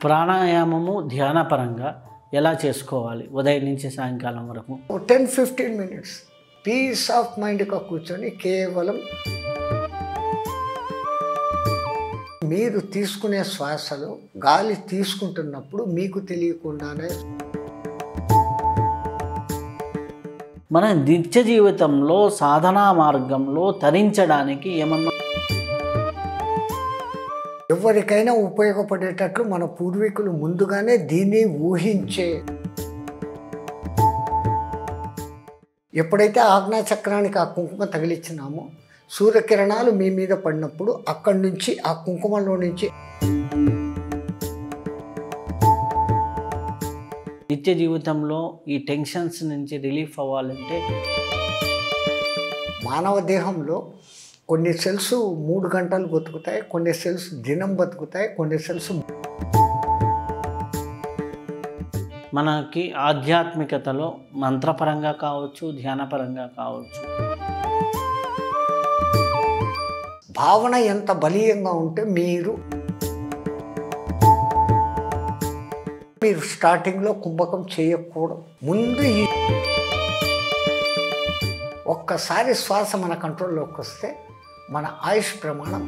ప్రాణాయామము ధ్యానపరంగా ఎలా చేసుకోవాలి ఉదయం నుంచి సాయంకాలం వరకు? 10-15 మినిట్స్ పీస్ ఆఫ్ మైండ్గా కూర్చొని కేవలం మీరు తీసుకునే శ్వాసలో గాలి తీసుకుంటున్నప్పుడు మీకు తెలియకుండానే మన నిత్య జీవితంలో సాధనా మార్గంలో తరించడానికి ఏమన్నా ఎవరికైనా ఉపయోగపడేటట్లు మన పూర్వీకులు ముందుగానే దీన్ని ఊహించే ఎప్పుడైతే ఆజ్ఞాచక్రానికి ఆ కుంకుమ తగిలిచ్చినామో సూర్యకిరణాలు మీ మీద పడినప్పుడు అక్కడి నుంచి ఆ కుంకుమలో నుంచి నిత్య జీవితంలో ఈ టెన్షన్స్ నుంచి రిలీఫ్ అవ్వాలంటే మానవ దేహంలో కొన్ని సెల్స్ 3 గంటలు బతుకుతాయి, కొన్ని సెల్స్ దినం బతుకుతాయి, కొన్ని సెల్స్ మనకి ఆధ్యాత్మికతలో మంత్రపరంగా కావచ్చు, ధ్యానపరంగా కావచ్చు, భావన ఎంత బలీయంగా ఉంటే మీరు స్టార్టింగ్లో కుంభకం చేయకూడదు. ముందు ఒక్కసారి శ్వాస మన కంట్రోల్లోకి వస్తే మన ఆయుష్ ప్రమాణం